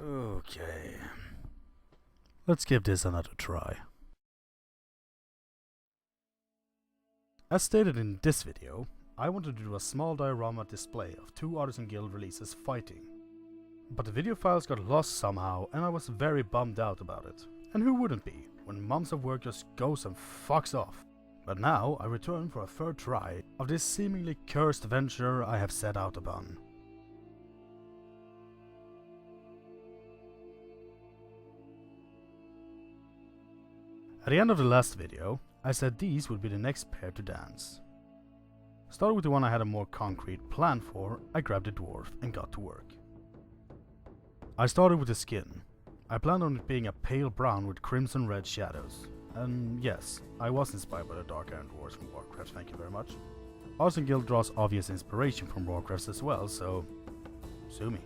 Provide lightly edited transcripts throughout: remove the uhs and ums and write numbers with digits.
Okay. Let's give this another try. As stated in this video, I wanted to do a small diorama display of two Artisan Guild releases fighting. But the video files got lost somehow and I was very bummed out about it. And who wouldn't be, when months of work just goes and fucks off. But now I return for a third try of this seemingly cursed venture I have set out upon. At the end of the last video, I said these would be the next pair to dance. Starting with the one I had a more concrete plan for, I grabbed the dwarf and got to work. I started with the skin. I planned on it being a pale brown with crimson red shadows. And yes, I was inspired by the Dark Iron Dwarves from Warcraft, thank you very much. Artisan Guild draws obvious inspiration from Warcraft as well, so sue me.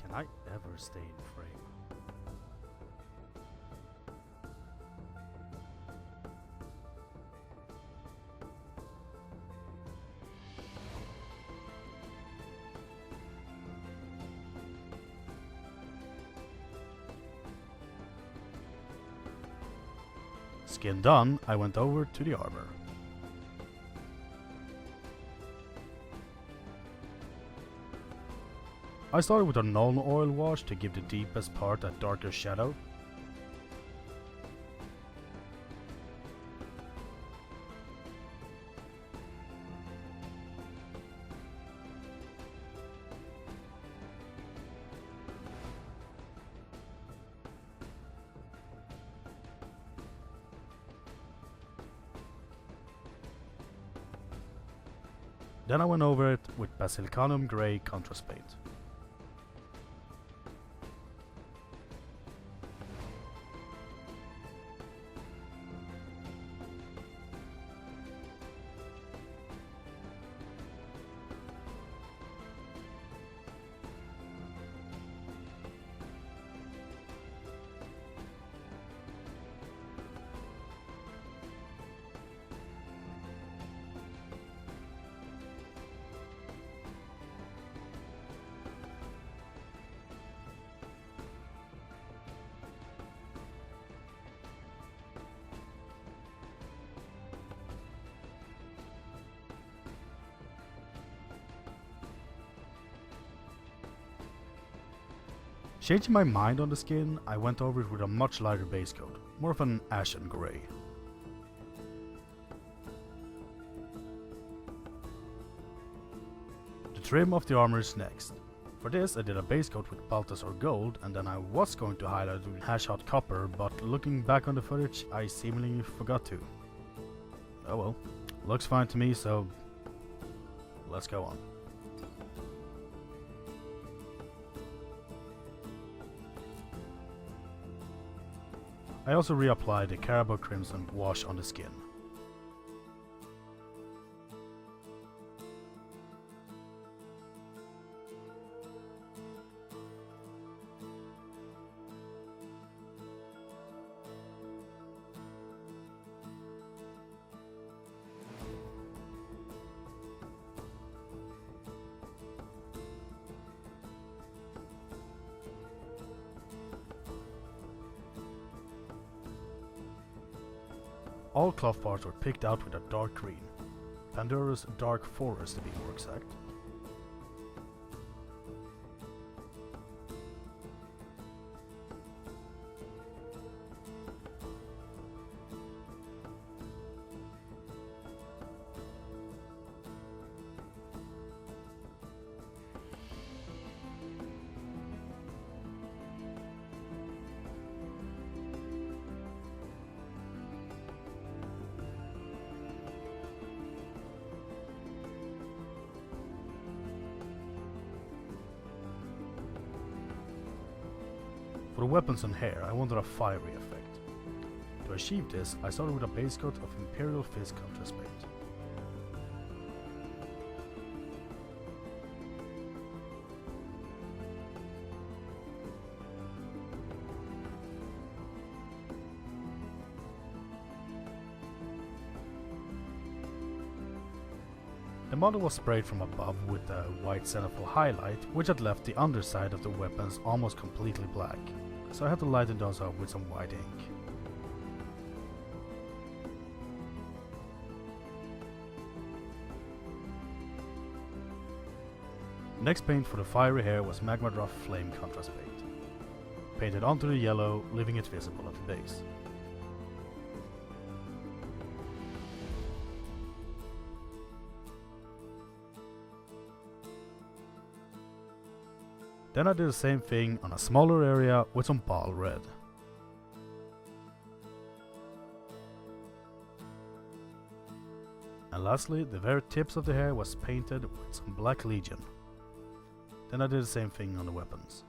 Can I ever stay in frame? Skin done, I went over to the armor. I started with a null oil wash to give the deepest part a darker shadow. Then I went over it with Basilicanum Grey contrast paint. Changing my mind on the skin, I went over it with a much lighter base coat, more of an ashen grey. The trim of the armor is next. For this I did a base coat with Balthasar gold, and then I was going to highlight it with hash hot copper, but looking back on the footage I seemingly forgot to. Oh well, looks fine to me, so let's go on. I also reapplied the Carabao Crimson wash on the skin. All cloth parts were picked out with a dark green. Pandura's Dark Forest to be more exact. For the weapons and hair, I wanted a fiery effect. To achieve this, I started with a base coat of Imperial Fist contrast paint. The model was sprayed from above with a white cenithal highlight, which had left the underside of the weapons almost completely black, so I had to lighten those up with some white ink. Next paint for the fiery hair was Blackrazor Flame contrast paint. Painted onto the yellow, leaving it visible at the base. Then I did the same thing on a smaller area with some ball red. And lastly, the very tips of the hair was painted with some Black Legion. Then I did the same thing on the weapons.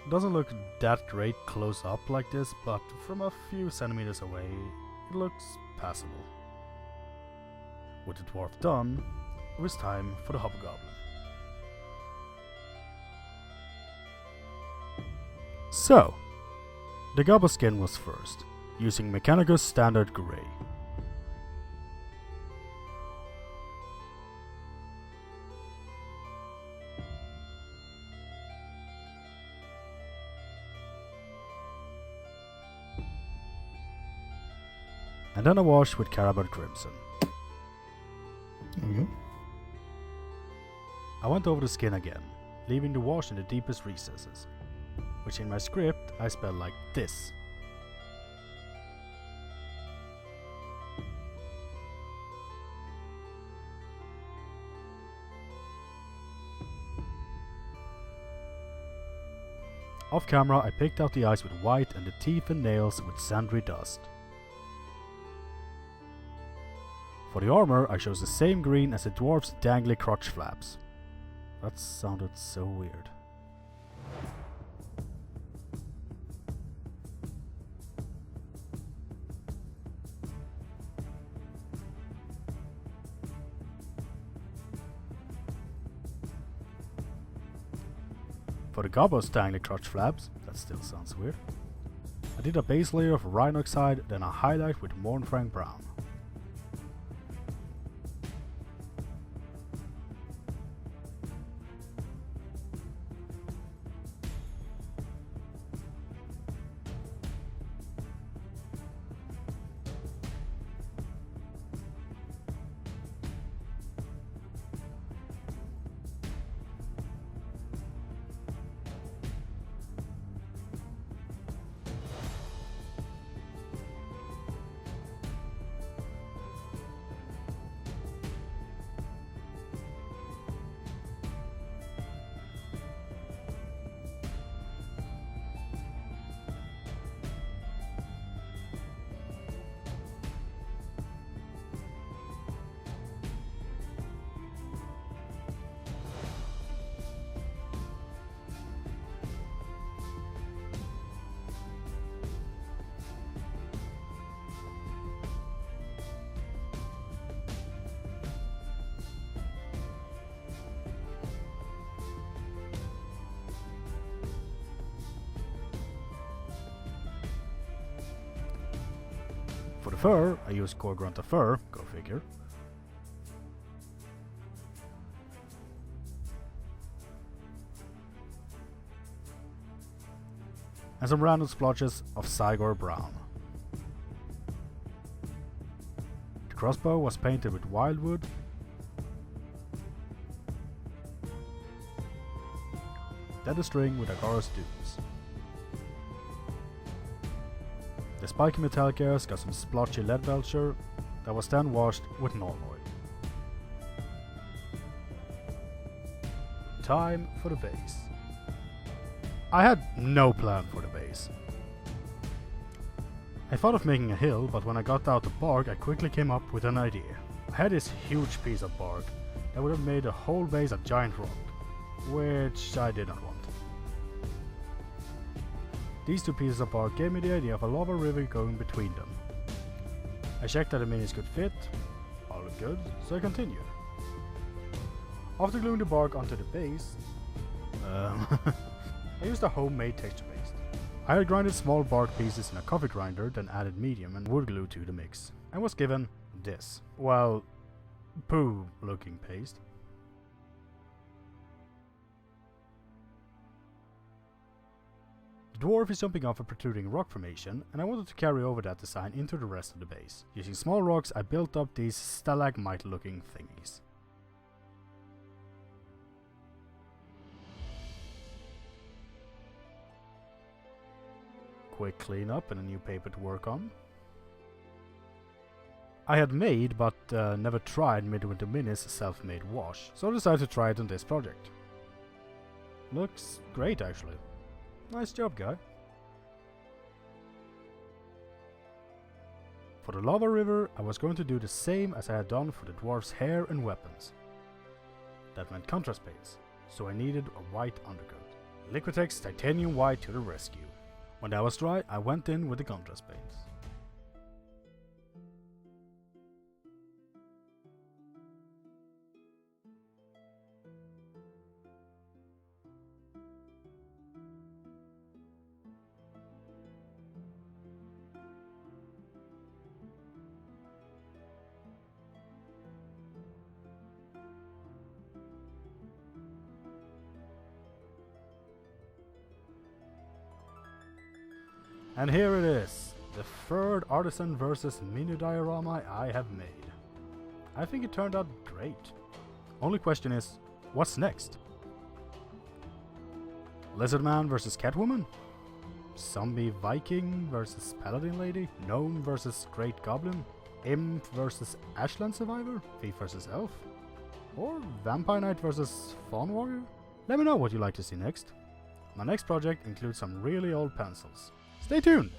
Doesn't look that great close up like this, but from a few centimeters away, it looks passable. With the dwarf done, it was time for the hobgoblin. So, the gobble skin was first, using Mechanicus Standard Grey. And then a wash with Carabot Crimson. I went over the skin again, leaving the wash in the deepest recesses, which in my script I spell like this. Off camera I picked out the eyes with white and the teeth and nails with sandy dust. For the armor, I chose the same green as the dwarf's dangly crotch flaps. That sounded so weird. For the gobbo's dangly crotch flaps, that still sounds weird, I did a base layer of Rhinoxide, then a highlight with Mornfrang Brown. fur, I used Core Grunter Fur, go figure. And some random splotches of Cygor Brown. The crossbow was painted with wildwood. Then the string with Agara's Dunes. The spiky metallic airs got some splotchy lead belcher that was then washed with norm oil. Time for the base. I had no plan for the base. I thought of making a hill, but when I got out the bark I quickly came up with an idea. I had this huge piece of bark that would have made the whole base a giant rock, which I did not want. These two pieces of bark gave me the idea of a lava river going between them. I checked that the minis could fit, all looked good, so I continued. After gluing the bark onto the base, I used a homemade texture paste. I had grinded small bark pieces in a coffee grinder, then added medium and wood glue to the mix, and was given this, well, poo looking paste. The dwarf is jumping off a protruding rock formation, and I wanted to carry over that design into the rest of the base. Using small rocks I built up these stalagmite looking thingies. Quick cleanup and a new paper to work on. I had made but never tried Midwinter Minis self-made wash, so I decided to try it on this project. Looks great actually. Nice job, guy. For the lava river I was going to do the same as I had done for the dwarf's hair and weapons. That meant contrast paints, so I needed a white undercoat. Liquitex Titanium White to the rescue. When that was dry, I went in with the contrast paints. And here it is, the third Artisan Versus mini diorama I have made. I think it turned out great. Only question is, what's next? Lizardman versus Catwoman? Zombie Viking versus Paladin Lady? Gnome versus Great Goblin? Imp versus Ashland Survivor? Thief versus Elf? Or Vampire Knight versus Fawn Warrior? Let me know what you'd like to see next. My next project includes some really old pencils. Stay tuned!